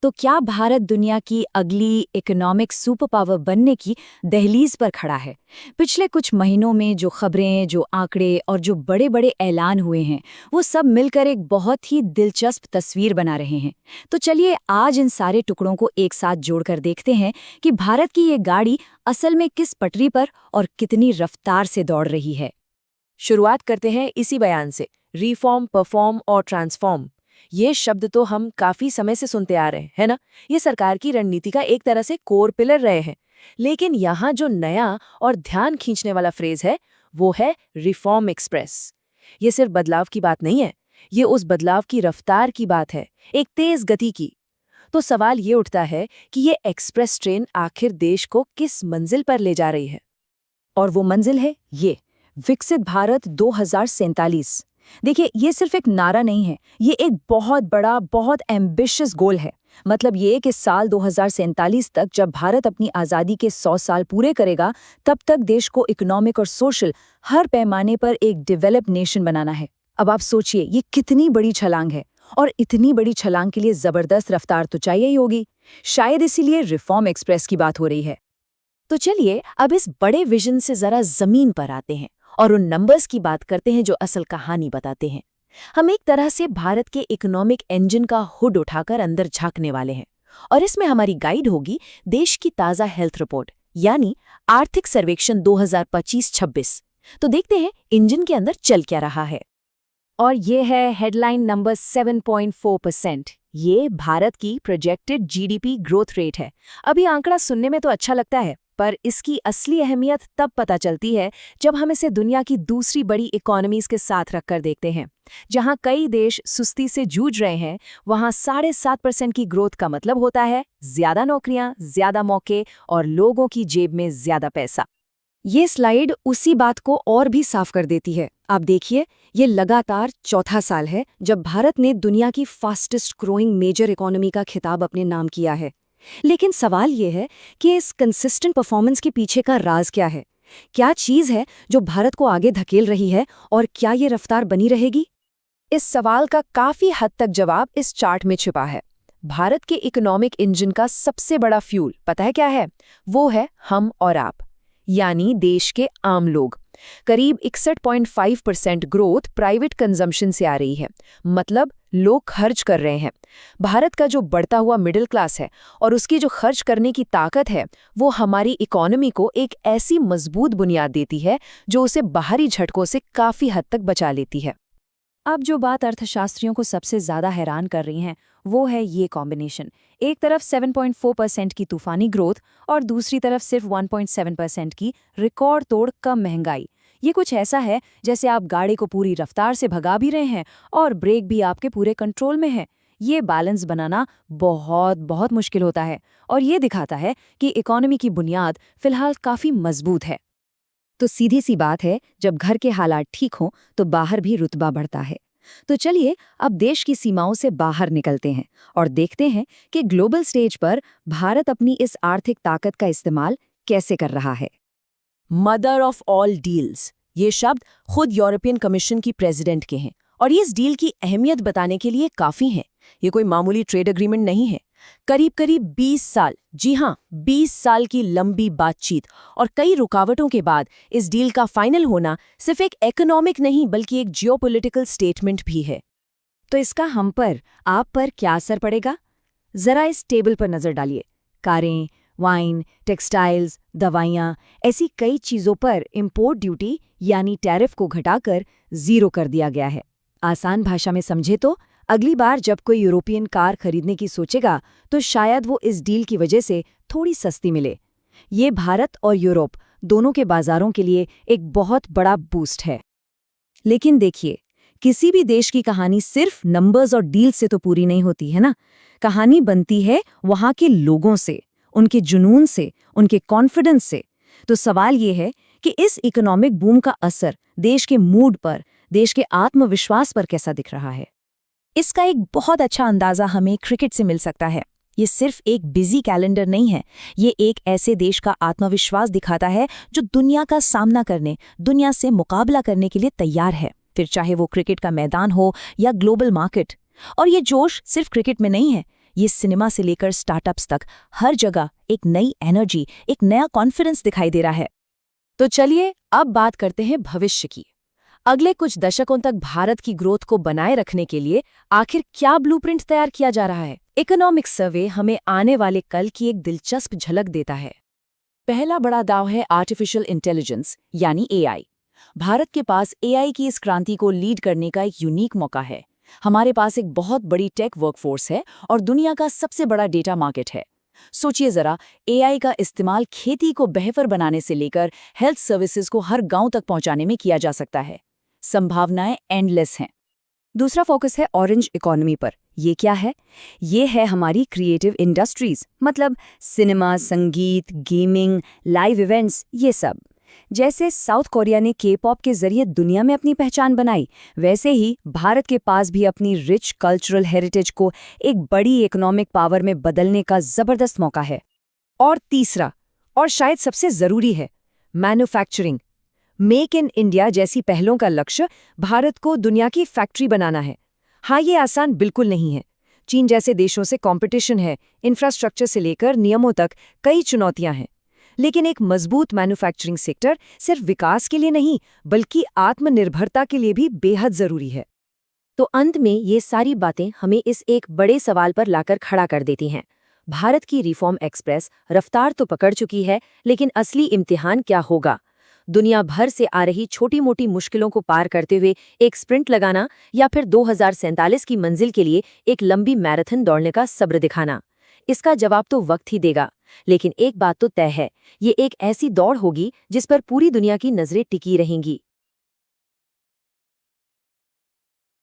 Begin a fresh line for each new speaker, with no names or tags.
तो क्या भारत दुनिया की अगली इकोनॉमिक सुपर पावर बनने की दहलीज पर खड़ा है? पिछले कुछ महीनों में जो खबरें, जो आंकड़े और जो बड़े बड़े ऐलान हुए हैं, वो सब मिलकर एक बहुत ही दिलचस्प तस्वीर बना रहे हैं। तो चलिए आज इन सारे टुकड़ों को एक साथ जोड़कर देखते हैं कि भारत की ये गाड़ी असल में किस पटरी पर और कितनी रफ्तार से दौड़ रही है।
शुरुआत करते हैं इसी बयान से, रिफॉर्म, परफॉर्म और ट्रांसफॉर्म। ये शब्द तो हम काफी समय से सुनते आ रहे हैं, है ना? ये सरकार की रणनीति का एक तरह से कोर पिलर रहे हैं। लेकिन यहाँ जो नया और ध्यान खींचने वाला फ्रेज है, वो है रिफॉर्म एक्सप्रेस। ये सिर्फ बदलाव की बात नहीं है, ये उस बदलाव की रफ्तार की बात है, एक तेज गति की। तो सवाल ये उठता है कि ये एक्सप्रेस ट्रेन आखिर देश को किस मंजिल पर ले जा रही है?
और वो मंजिल है ये विकसित भारत 2047। देखिए, ये सिर्फ एक नारा नहीं है, ये एक बहुत बड़ा, बहुत एम्बिशियस गोल है। मतलब ये कि साल 2047 तक जब भारत अपनी आज़ादी के 100 साल पूरे करेगा, तब तक देश को इकोनॉमिक और सोशल हर पैमाने पर एक डेवलप्ड नेशन बनाना है। अब आप सोचिए, ये कितनी बड़ी छलांग है, और इतनी बड़ी छलांग के लिए ज़बरदस्त रफ्तार तो चाहिए ही होगी। शायद इसीलिए रिफॉर्म एक्सप्रेस की बात हो रही है।
तो चलिए अब इस बड़े विजन से जरा जमीन पर आते हैं और उन नंबर्स की बात करते हैं जो असल कहानी बताते हैं। हम एक तरह से भारत के इकोनॉमिक इंजन का हुड उठाकर अंदर झांकने वाले हैं, और इसमें हमारी गाइड होगी देश की ताज़ा हेल्थ रिपोर्ट, यानी आर्थिक सर्वेक्षण 2025-26। तो देखते हैं इंजन के अंदर चल क्या रहा है। और ये है हेडलाइन नंबर 7.4%। ये भारत की प्रोजेक्टेड जीडीपी ग्रोथ रेट है। अभी आंकड़ा सुनने में तो अच्छा लगता है, पर इसकी असली अहमियत तब पता चलती है जब हम इसे दुनिया की दूसरी बड़ी इकोनॉमीज के साथ रखकर देखते हैं। जहां कई देश सुस्ती से जूझ रहे हैं, वहां 7.5% की ग्रोथ का मतलब होता है ज्यादा नौकरियां, ज्यादा मौके और लोगों की जेब में ज्यादा पैसा।
ये स्लाइड उसी बात को और भी साफ कर देती है। आप देखिए, ये लगातार चौथा साल है जब भारत ने दुनिया की फास्टेस्ट ग्रोइंग मेजर इकोनॉमी का खिताब अपने नाम किया है। लेकिन सवाल ये है कि इस कंसिस्टेंट परफॉर्मेंस के पीछे का राज क्या है? क्या चीज़ है जो भारत को आगे धकेल रही है, और क्या ये रफ्तार बनी रहेगी?
इस सवाल का काफी हद तक जवाब इस चार्ट में छिपा है। भारत के इकोनॉमिक इंजन का सबसे बड़ा फ्यूल पता है क्या है? वो है हम और आप, यानी देश के आम लोग। करीब 61.5% ग्रोथ प्राइवेट कंजम्पशन से आ रही है, मतलब लोग खर्च कर रहे हैं। भारत का जो बढ़ता हुआ मिडिल क्लास है और उसकी जो खर्च करने की ताकत है, वो हमारी इकोनॉमी को एक ऐसी मजबूत बुनियाद देती है जो उसे बाहरी झटकों से काफी हद तक बचा लेती है।
अब जो बात अर्थशास्त्रियों को सबसे ज्यादा हैरान कर रही हैं, वो है ये कॉम्बिनेशन। एक तरफ 7.4% की तूफानी ग्रोथ और दूसरी तरफ सिर्फ 1.7% की रिकॉर्ड तोड़ कम महंगाई। ये कुछ ऐसा है जैसे आप गाड़ी को पूरी रफ्तार से भगा भी रहे हैं और ब्रेक भी आपके पूरे कंट्रोल में है। ये बैलेंस बनाना बहुत बहुत मुश्किल होता है, और ये दिखाता है कि इकोनॉमी की बुनियाद फिलहाल काफी मजबूत है। तो सीधी सी बात है, जब घर के हालात ठीक हों तो बाहर भी रुतबा बढ़ता है। तो चलिए अब देश की सीमाओं से बाहर निकलते हैं और देखते हैं कि ग्लोबल स्टेज पर भारत अपनी इस आर्थिक ताकत का इस्तेमाल कैसे कर रहा है।
मदर ऑफ ऑल डील्स, ये शब्द खुद यूरोपियन कमीशन की प्रेसिडेंट के हैं, और ये इस डील की अहमियत बताने के लिए काफी हैं। ये कोई मामूली ट्रेड एग्रीमेंट नहीं है। करीब करीब 20 साल, जी हाँ, 20 साल की लंबी बातचीत और कई रुकावटों के बाद इस डील का फाइनल होना सिर्फ एक इकोनॉमिक नहीं बल्कि एक जियोपॉलिटिकल स्टेटमेंट भी है।
तो इसका हम पर, आप पर क्या असर पड़ेगा? जरा इस टेबल पर नजर डालिए। कारें, वाइन, टेक्सटाइल्स, दवाइयाँ, ऐसी कई चीज़ों पर इंपोर्ट ड्यूटी यानी टैरिफ को घटाकर 0 कर दिया गया है। आसान भाषा में समझे तो अगली बार जब कोई यूरोपियन कार खरीदने की सोचेगा तो शायद वो इस डील की वजह से थोड़ी सस्ती मिले। ये भारत और यूरोप दोनों के बाजारों के लिए एक बहुत बड़ा बूस्ट है। लेकिन देखिए, किसी भी देश की कहानी सिर्फ नंबर्स और डील से तो पूरी नहीं होती है ना। कहानी बनती है वहाँ के लोगों से, उनके जुनून से, उनके कॉन्फिडेंस से। तो सवाल ये है कि इस इकोनॉमिक बूम का असर देश के मूड पर, देश के आत्मविश्वास पर कैसा दिख रहा है। इसका एक बहुत अच्छा अंदाजा हमें क्रिकेट से मिल सकता है। ये सिर्फ एक बिजी कैलेंडर नहीं है, ये एक ऐसे देश का आत्मविश्वास दिखाता है जो दुनिया का सामना करने, दुनिया से मुकाबला करने के लिए तैयार है, फिर चाहे वो क्रिकेट का मैदान हो या ग्लोबल मार्केट। और ये जोश सिर्फ क्रिकेट में नहीं है,
ये सिनेमा से लेकर स्टार्टअप्स तक हर जगह एक नई एनर्जी, एक नया कॉन्फिडेंस दिखाई दे रहा है। तो चलिए अब बात करते हैं भविष्य की। अगले कुछ दशकों तक भारत की ग्रोथ को बनाए रखने के लिए आखिर क्या ब्लूप्रिंट तैयार किया जा रहा है? इकोनॉमिक सर्वे हमें आने वाले कल की एक दिलचस्प झलक देता है। पहला बड़ा दाव है आर्टिफिशियल इंटेलिजेंस यानी एआई। भारत के पास एआई की इस क्रांति को लीड करने का एक यूनिक मौका है। हमारे पास एक बहुत बड़ी टेक वर्कफोर्स है और दुनिया का सबसे बड़ा डेटा मार्केट है। सोचिए जरा, एआई का इस्तेमाल खेती को बेहतर बनाने से लेकर हेल्थ सर्विसेज को हर गांव तक पहुंचाने में किया जा सकता है। संभावनाएं एंडलेस हैं।
दूसरा फोकस है ऑरेंज इकोनॉमी पर। ये क्या है? ये है हमारी क्रिएटिव इंडस्ट्रीज, मतलब सिनेमा, संगीत, गेमिंग, लाइव इवेंट्स, ये सब। जैसे साउथ कोरिया ने के-पॉप के जरिए दुनिया में अपनी पहचान बनाई, वैसे ही भारत के पास भी अपनी रिच कल्चरल हेरिटेज को एक बड़ी इकोनॉमिक पावर में बदलने का जबरदस्त मौका है। और तीसरा, और शायद सबसे जरूरी है, मैन्युफैक्चरिंग। मेक इन इंडिया जैसी पहलों का लक्ष्य भारत को दुनिया की फैक्ट्री बनाना है। हाँ, ये आसान बिल्कुल नहीं है। चीन जैसे देशों से कंपटीशन है, इंफ्रास्ट्रक्चर से लेकर नियमों तक कई चुनौतियां हैं। लेकिन एक मजबूत मैन्युफैक्चरिंग सेक्टर सिर्फ विकास के लिए नहीं, बल्कि आत्मनिर्भरता के लिए भी बेहद जरूरी है।
तो अंत में ये सारी बातें हमें इस एक बड़े सवाल पर लाकर खड़ा कर देती हैं। भारत की रिफॉर्म एक्सप्रेस रफ्तार तो पकड़ चुकी है, लेकिन असली इम्तिहान क्या होगा? दुनिया भर से आ रही छोटी मोटी मुश्किलों को पार करते हुए एक स्प्रिंट लगाना, या फिर 2047 की मंजिल के लिए एक लंबी मैराथन दौड़ने का सब्र दिखाना? इसका जवाब तो वक्त ही देगा। लेकिन एक बात तो तय है, ये एक ऐसी दौड़ होगी जिस पर पूरी दुनिया की नजरें टिकी रहेंगी।